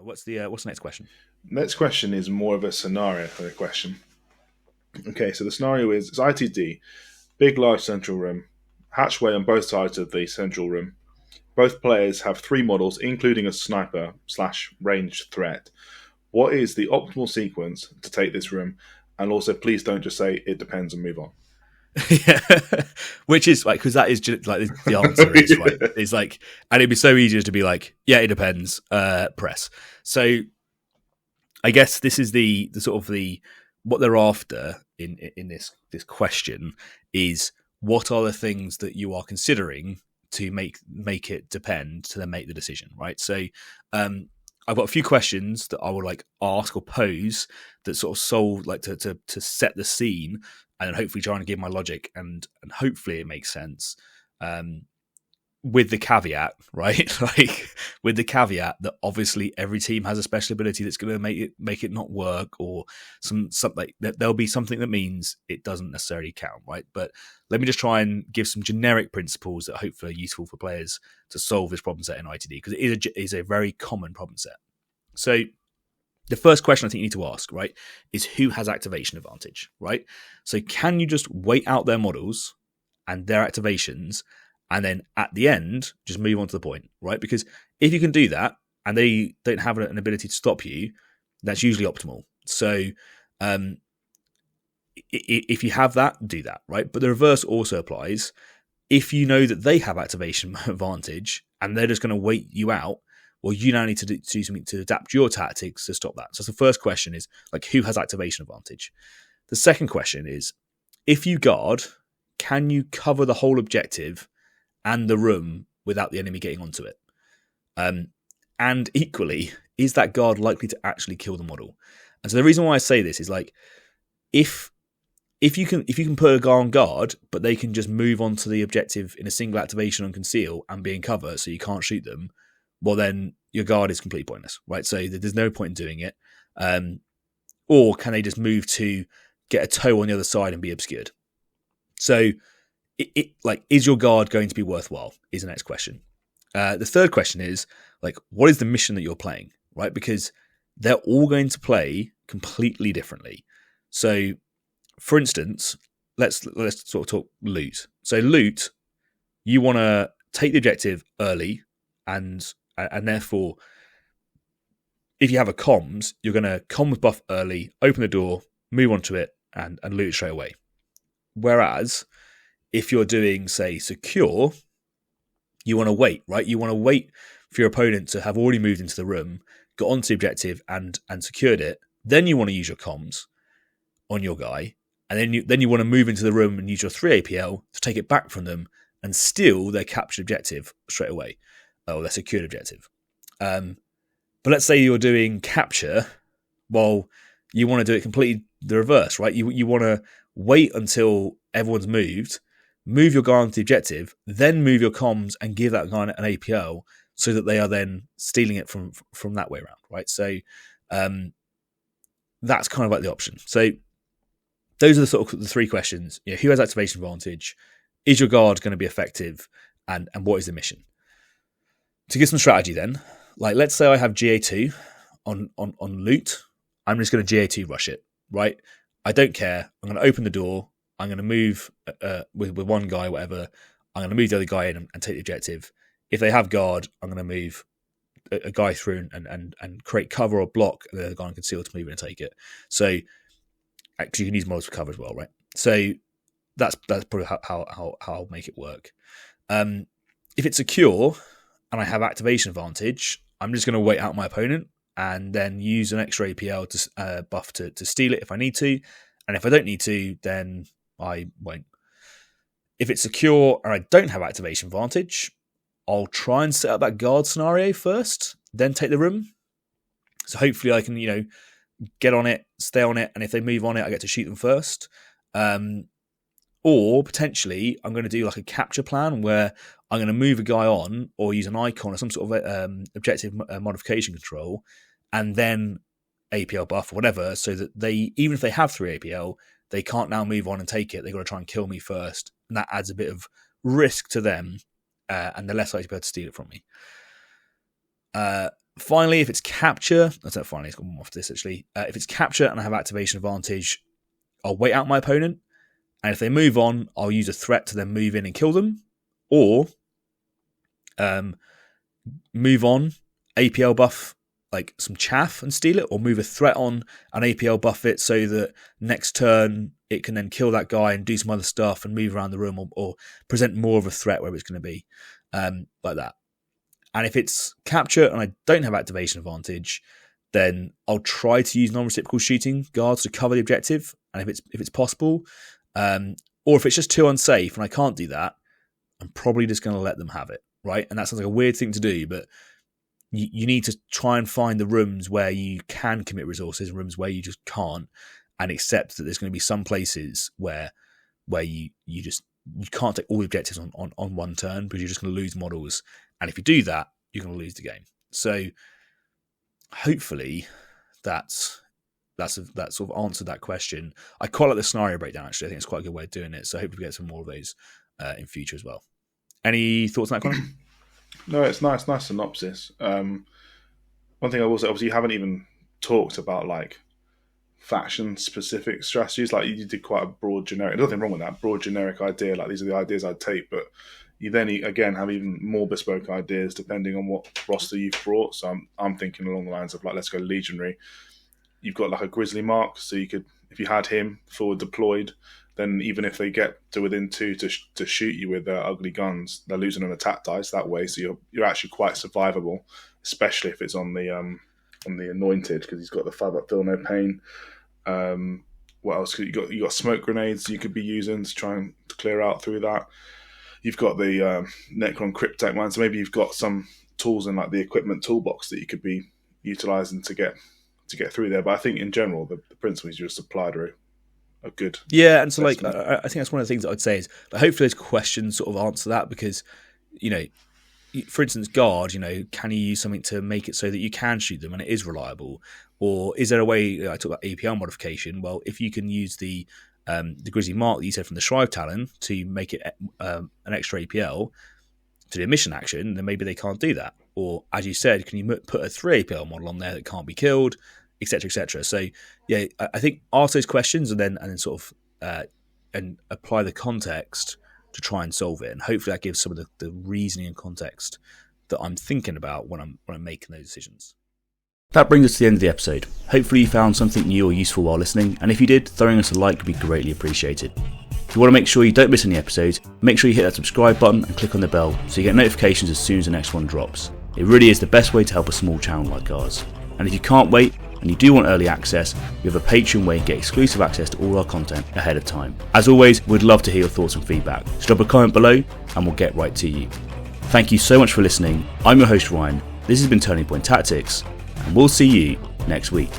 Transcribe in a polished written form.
what's the next question? Next question is more of a scenario question. Okay, so the scenario is it's ITD, big large central room, hatchway on both sides of the central room. Both players have 3 models, including a sniper / ranged threat. What is the optimal sequence to take this room? And also, please don't just say it depends and move on. Yeah, which is like, because that is just, like the answer is right. It's like, and it'd be so easy to be like, yeah, it depends. Press. So, I guess this is the sort of the what they're after in this question is what are the things that you are considering to make it depend to then make the decision, right? So, I've got a few questions that I would like ask or pose that sort of solve like to set the scene, and then hopefully trying to give my logic and hopefully it makes sense. With the caveat, right? Like with the caveat that obviously every team has a special ability that's going to make it not work, or something that there'll be something that means it doesn't necessarily count, right? But let me just try and give some generic principles that hopefully are useful for players to solve this problem set in ITD, because it is a very common problem set. So the first question I think you need to ask, right, is who has activation advantage, right? So can you just wait out their models and their activations, and then at the end, just move on to the point, right? Because if you can do that and they don't have an ability to stop you, that's usually optimal. So if you have that, do that, right? But the reverse also applies. If you know that they have activation advantage and they're just going to wait you out, well, you now need to do something to adapt your tactics to stop that. So the first question is, like, who has activation advantage? The second question is, if you guard, can you cover the whole objective and the room without the enemy getting onto it? And equally, is that guard likely to actually kill the model? And so the reason why I say this is, like, if you can put a guy on guard, but they can just move on to the objective in a single activation on conceal and be in cover, so you can't shoot them, well, then your guard is completely pointless, right? So there's no point in doing it. Or can they just move to get a toe on the other side and be obscured? So, is your guard going to be worthwhile? Is the next question. The third question is, like, what is the mission that you're playing, right? Because they're all going to play completely differently. So, for instance, let's sort of talk loot. So, loot, you want to take the objective early, and therefore, if you have a comms, you're going to comms buff early, open the door, move on to it, and loot straight away. Whereas, if you're doing, say, secure, you want to wait, right? You want to wait for your opponent to have already moved into the room, got onto the objective, and secured it. Then you want to use your comms on your guy, and then you want to move into the room and use your 3 APL to take it back from them and steal their captured objective straight away, or their secured objective. But let's say you're doing capture, well, you want to do it completely the reverse, right? You want to wait until everyone's moved, move your guy onto the objective, then move your comms and give that guy an APL so that they are then stealing it from that way around, right? So that's kind of like the option. So those are the sort of the 3 questions. You know, who has activation advantage? Is your guard going to be effective? And what is the mission? To give some strategy then, like, let's say I have GA2 on loot. I'm just going to GA2 rush it, right? I don't care. I'm going to open the door. I'm going to move with one guy, whatever. I'm going to move the other guy in and take the objective. If they have guard, I'm going to move a guy through and create cover or block the other guy on conceal to move in and take it. So actually, you can use models for cover as well, right? So that's probably how I'll make it work. If it's secure and I have activation advantage, I'm just going to wait out my opponent and then use an extra APL to buff to steal it if I need to. And if I don't need to, then I won't. If it's secure and I don't have activation advantage, I'll try and set up that guard scenario first, then take the room. So hopefully I can, get on it, stay on it, and if they move on it, I get to shoot them first. Or potentially I'm going to do like a capture plan where I'm going to move a guy on or use an icon or some sort of objective modification control, and then APL buff or whatever, so that they, even if they have 3 APL, they can't now move on and take it. They've got to try and kill me first. And that adds a bit of risk to them, and they're less likely to be able to steal it from me. Finally, if it's capture, that's not finally, it's got more off this actually. If it's capture and I have activation advantage, I'll wait out my opponent. And if they move on, I'll use a threat to then move in and kill them. Or move on, APL buff like some chaff and steal it, or move a threat on and APL buff it so that next turn it can then kill that guy and do some other stuff and move around the room, or present more of a threat wherever it's going to be, like that. And if it's capture and I don't have activation advantage, then I'll try to use non-reciprocal shooting guards to cover the objective. And if it's possible, or if it's just too unsafe and I can't do that, I'm probably just going to let them have it, right? And that sounds like a weird thing to do, but you need to try and find the rooms where you can commit resources and rooms where you just can't, and accept that there's going to be some places where you can't take all the objectives on one turn because you're just going to lose models. And if you do that, you're going to lose the game. So hopefully that's sort of answered that question. I quite like the scenario breakdown, actually. I think it's quite a good way of doing it. So hopefully we get some more of those in future as well. Any thoughts on that, Connor? No, it's nice synopsis. One thing I will say, obviously you haven't even talked about like faction specific strategies. Like you did quite a broad generic, nothing wrong with that, broad generic idea, like these are the ideas I'd take, but you then again have even more bespoke ideas depending on what roster you've brought. So I'm thinking along the lines of like, let's go legionary. You've got like a grizzly mark, so you could, if you had him forward deployed, then even if they get to within 2 to shoot you with their ugly guns, they're losing an attack dice that way. So you're actually quite survivable, especially if it's on the anointed, because he's got the 5-up feel no pain. What else? You got smoke grenades you could be using to try and clear out through that. You've got the Necron Cryptek one, so maybe you've got some tools in like the equipment toolbox that you could be utilising to get through there. But I think in general the principles you just applied are good. Yeah, and so like I think that's one of the things that I'd say is like, hopefully those questions sort of answer that, because for instance, guard, can you use something to make it so that you can shoot them and it is reliable, or is there a way? I talk about APL modification. Well, if you can use the grizzly mark that you said from the Shrive Talon to make it an extra APL to do a mission action, then maybe they can't do that. Or as you said, can you put a 3 APL model on there that can't be killed, etc., etc. So yeah, I think ask those questions and then sort of and apply the context to try and solve it, and hopefully that gives some of the reasoning and context that I'm thinking about when I'm making those decisions. That brings us to the end of the episode. Hopefully you found something new or useful while listening, and if you did, throwing us a like would be greatly appreciated. If you want to make sure you don't miss any episodes, make sure you hit that subscribe button and click on the bell so you get notifications as soon as the next one drops. It really is the best way to help a small channel like ours. And if you can't wait and you do want early access, we have a Patreon where you can get exclusive access to all our content ahead of time. As always, we'd love to hear your thoughts and feedback, so drop a comment below and we'll get right to you. Thank you so much for listening. I'm your host Ryan, this has been Turning Point Tactics, and we'll see you next week.